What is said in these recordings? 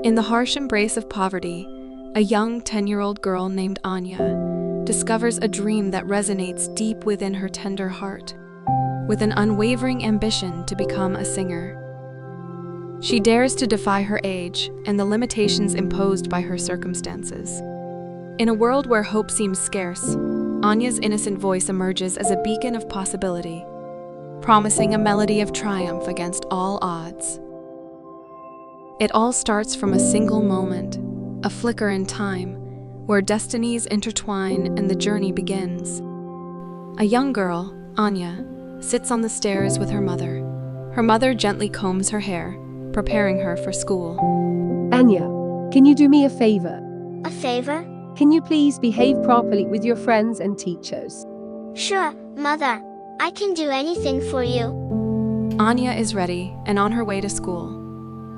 In the harsh embrace of poverty, a young 10-year-old girl named Anya discovers a dream that resonates deep within her tender heart, with an unwavering ambition to become a singer. She dares to defy her age and the limitations imposed by her circumstances. In a world where hope seems scarce, Anya's innocent voice emerges as a beacon of possibility, promising a melody of triumph against all odds. It all starts from a single moment, a flicker in time, where destinies intertwine and the journey begins. A young girl, Anya, sits on the stairs with her mother. Her mother gently combs her hair, preparing her for school. Anya, can you do me a favor? A favor? Can you please behave properly with your friends and teachers? Sure, Mother. I can do anything for you. Anya is ready and on her way to school.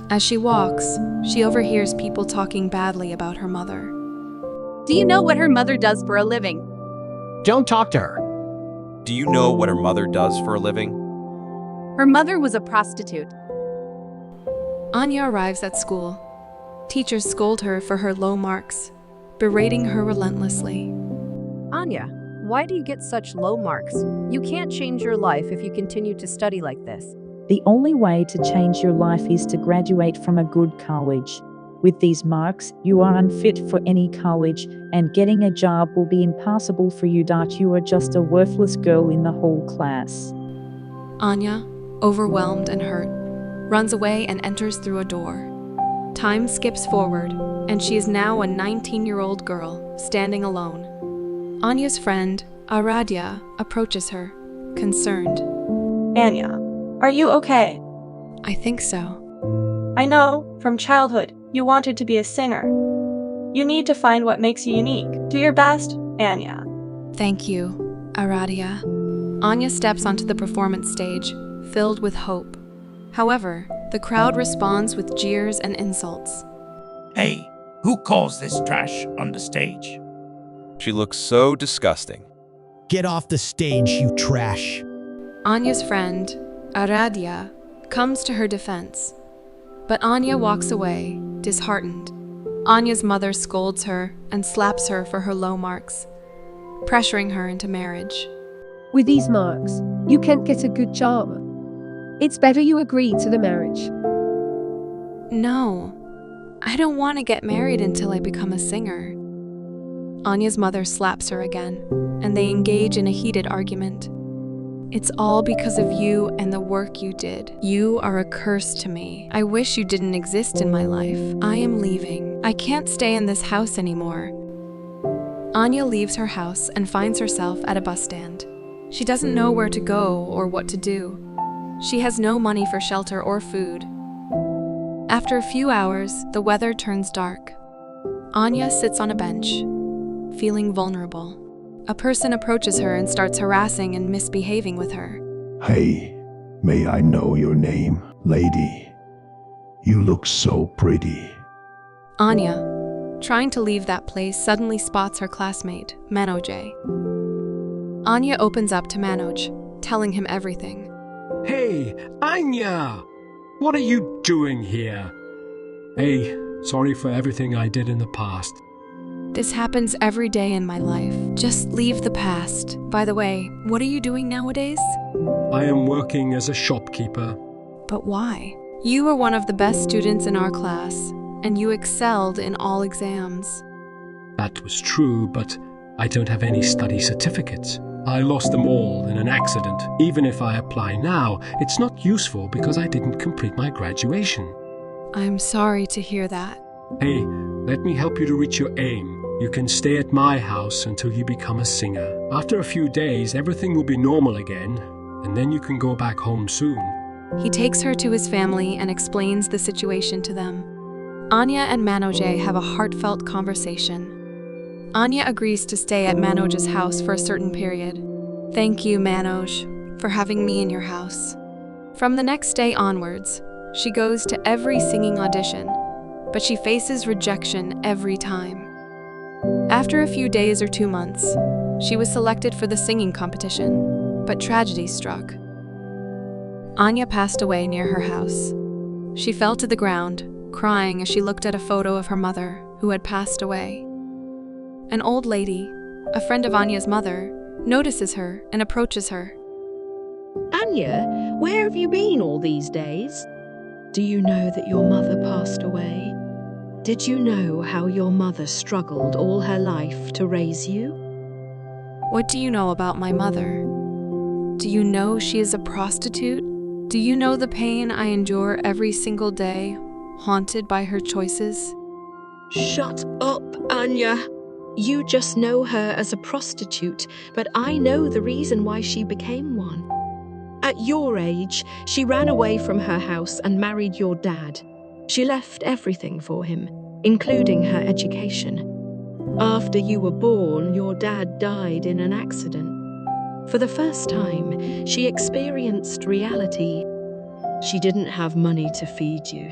As she walks, she overhears people talking badly about her mother. Do you know what her mother does for a living? Don't talk to her. Do you know what her mother does for a living? Her mother was a prostitute. Anya arrives at school. Teachers scold her for her low marks, berating her relentlessly. Anya, why do you get such low marks? You can't change your life if you continue to study like this. The only way to change your life is to graduate from a good college. With these marks, you are unfit for any college, and getting a job will be impossible for you. You are just a worthless girl in the whole class. Anya, overwhelmed and hurt, runs away and enters through a door. Time skips forward, and she is now a 19-year-old girl, standing alone. Anya's friend, Aradia, approaches her, concerned. Anya, are you okay? I think so. I know, from childhood, you wanted to be a singer. You need to find what makes you unique. Do your best, Anya. Thank you, Aradia. Anya steps onto the performance stage, filled with hope. However, the crowd responds with jeers and insults. Hey, who calls this trash on the stage? She looks so disgusting. Get off the stage, you trash. Anya's friend, Aradia, comes to her defense. But Anya walks away, disheartened. Anya's mother scolds her and slaps her for her low marks, pressuring her into marriage. With these marks, you can't get a good job. It's better you agree to the marriage. No, I don't want to get married until I become a singer. Anya's mother slaps her again, and they engage in a heated argument. It's all because of you and the work you did. You are a curse to me. I wish you didn't exist in my life. I am leaving. I can't stay in this house anymore. Anya leaves her house and finds herself at a bus stand. She doesn't know where to go or what to do. She has no money for shelter or food. After a few hours, the weather turns dark. Anya sits on a bench, feeling vulnerable. A person approaches her and starts harassing and misbehaving with her. Hey, may I know your name, lady? You look so pretty. Anya, trying to leave that place, suddenly spots her classmate, Manoj. Anya opens up to Manoj, telling him everything. Hey, Anya! What are you doing here? Hey, sorry for everything I did in the past. This happens every day in my life. Just leave the past. By the way, what are you doing nowadays? I am working as a shopkeeper. But why? You were one of the best students in our class, and you excelled in all exams. That was true, but I don't have any study certificates. I lost them all in an accident. Even if I apply now, it's not useful because I didn't complete my graduation. I'm sorry to hear that. Hey, let me help you to reach your aim. You can stay at my house until you become a singer. After a few days, everything will be normal again, and then you can go back home soon. He takes her to his family and explains the situation to them. Anya and Manoj have a heartfelt conversation. Anya agrees to stay at Manoj's house for a certain period. Thank you, Manoj, for having me in your house. From the next day onwards, she goes to every singing audition, but she faces rejection every time. After a few days or 2 months, she was selected for the singing competition, but tragedy struck. Anya passed away near her house. She fell to the ground, crying as she looked at a photo of her mother, who had passed away. An old lady, a friend of Anya's mother, notices her and approaches her. Anya, where have you been all these days? Do you know that your mother passed away? Did you know how your mother struggled all her life to raise you? What do you know about my mother? Do you know she is a prostitute? Do you know the pain I endure every single day, haunted by her choices? Shut up, Anya. You just know her as a prostitute, but I know the reason why she became one. At your age, she ran away from her house and married your dad. She left everything for him, including her education. After you were born, your dad died in an accident. For the first time, she experienced reality. She didn't have money to feed you.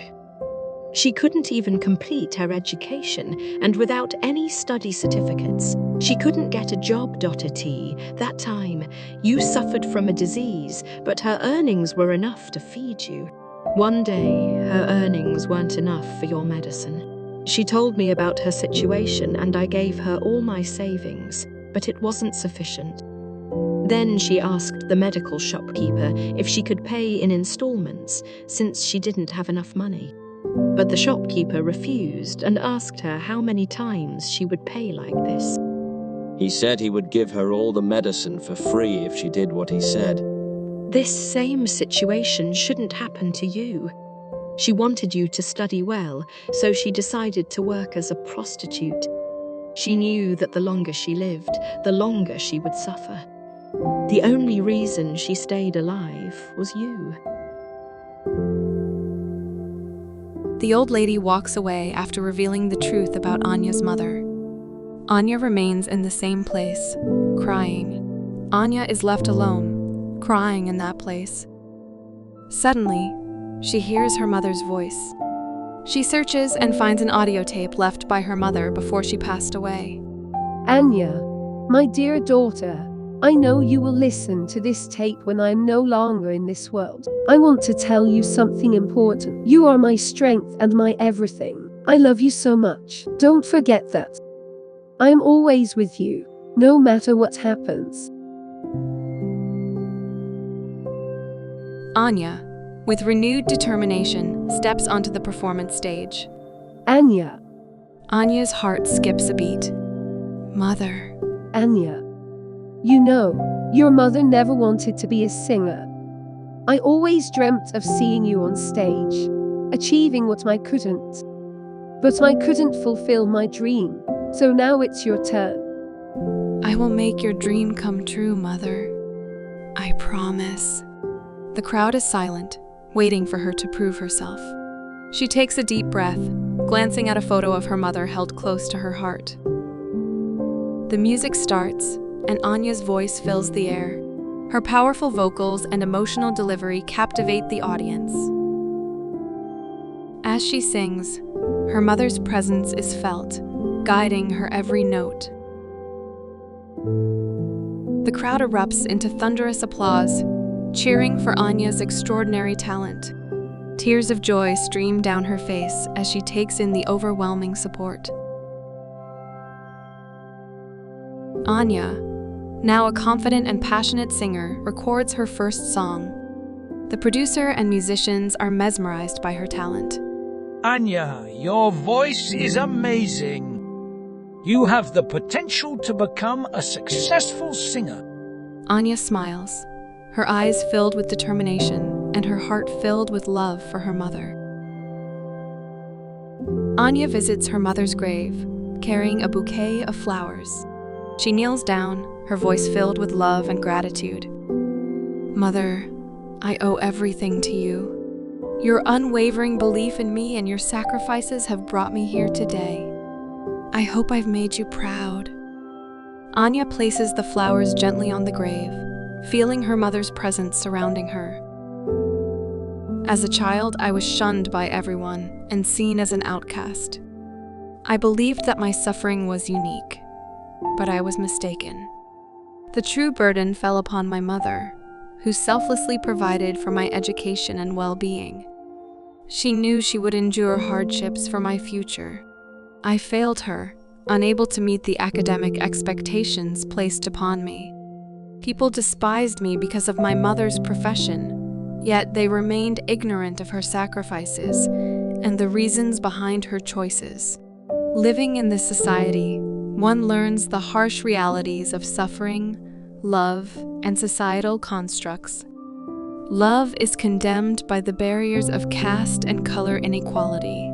She couldn't even complete her education, and without any study certificates, she couldn't get a job. That time, you suffered from a disease, but her earnings were enough to feed you. One day, her earnings weren't enough for your medicine. She told me about her situation, and I gave her all my savings, but it wasn't sufficient. Then she asked the medical shopkeeper if she could pay in installments, since she didn't have enough money. But the shopkeeper refused and asked her how many times she would pay like this. He said he would give her all the medicine for free if she did what he said. This same situation shouldn't happen to you. She wanted you to study well, so she decided to work as a prostitute. She knew that the longer she lived, the longer she would suffer. The only reason she stayed alive was you. The old lady walks away after revealing the truth about Anya's mother. Anya remains in the same place, crying. Anya is left alone, crying in that place. Suddenly, she hears her mother's voice. She searches and finds an audio tape left by her mother before she passed away. Anya, my dear daughter, I know you will listen to this tape when I am no longer in this world. I want to tell you something important. You are my strength and my everything. I love you so much. Don't forget that. I am always with you, no matter what happens. Anya, with renewed determination, steps onto the performance stage. Anya. Anya's heart skips a beat. Mother. Anya. You know, your mother never wanted to be a singer. I always dreamt of seeing you on stage, achieving what I couldn't. But I couldn't fulfill my dream, so now it's your turn. I will make your dream come true, Mother. I promise. The crowd is silent, waiting for her to prove herself. She takes a deep breath, glancing at a photo of her mother held close to her heart. The music starts, and Anya's voice fills the air. Her powerful vocals and emotional delivery captivate the audience. As she sings, her mother's presence is felt, guiding her every note. The crowd erupts into thunderous applause, cheering for Anya's extraordinary talent. Tears of joy stream down her face as she takes in the overwhelming support. Anya, now a confident and passionate singer, records her first song. The producer and musicians are mesmerized by her talent. Anya, your voice is amazing. You have the potential to become a successful singer. Anya smiles, her eyes filled with determination and her heart filled with love for her mother. Anya visits her mother's grave, carrying a bouquet of flowers. She kneels down, her voice filled with love and gratitude. Mother, I owe everything to you. Your unwavering belief in me and your sacrifices have brought me here today. I hope I've made you proud. Anya places the flowers gently on the grave, feeling her mother's presence surrounding her. As a child, I was shunned by everyone and seen as an outcast. I believed that my suffering was unique, but I was mistaken. The true burden fell upon my mother, who selflessly provided for my education and well-being. She knew she would endure hardships for my future. I failed her, unable to meet the academic expectations placed upon me. People despised me because of my mother's profession, yet they remained ignorant of her sacrifices and the reasons behind her choices. Living in this society, one learns the harsh realities of suffering, love, and societal constructs. Love is condemned by the barriers of caste and color inequality.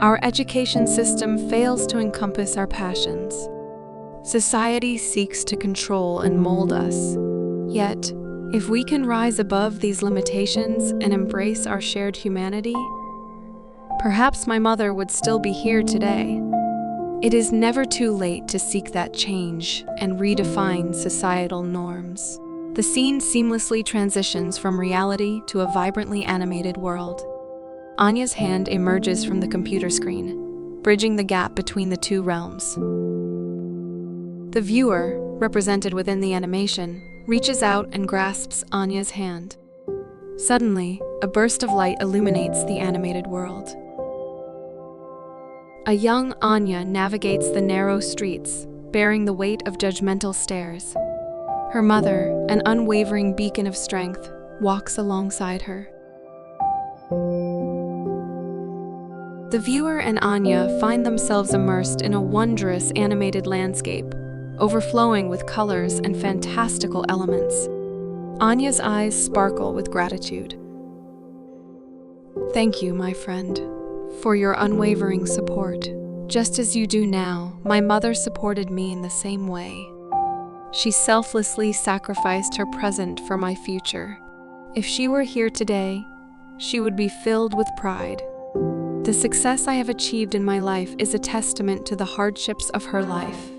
Our education system fails to encompass our passions. Society seeks to control and mold us. Yet, if we can rise above these limitations and embrace our shared humanity, perhaps my mother would still be here today. It is never too late to seek that change and redefine societal norms. The scene seamlessly transitions from reality to a vibrantly animated world. Anya's hand emerges from the computer screen, bridging the gap between the two realms. The viewer, represented within the animation, reaches out and grasps Anya's hand. Suddenly, a burst of light illuminates the animated world. A young Anya navigates the narrow streets, bearing the weight of judgmental stares. Her mother, an unwavering beacon of strength, walks alongside her. The viewer and Anya find themselves immersed in a wondrous animated landscape, overflowing with colors and fantastical elements. Anya's eyes sparkle with gratitude. Thank you, my friend, for your unwavering support. Just as you do now, my mother supported me in the same way. She selflessly sacrificed her present for my future. If she were here today, she would be filled with pride. The success I have achieved in my life is a testament to the hardships of her life.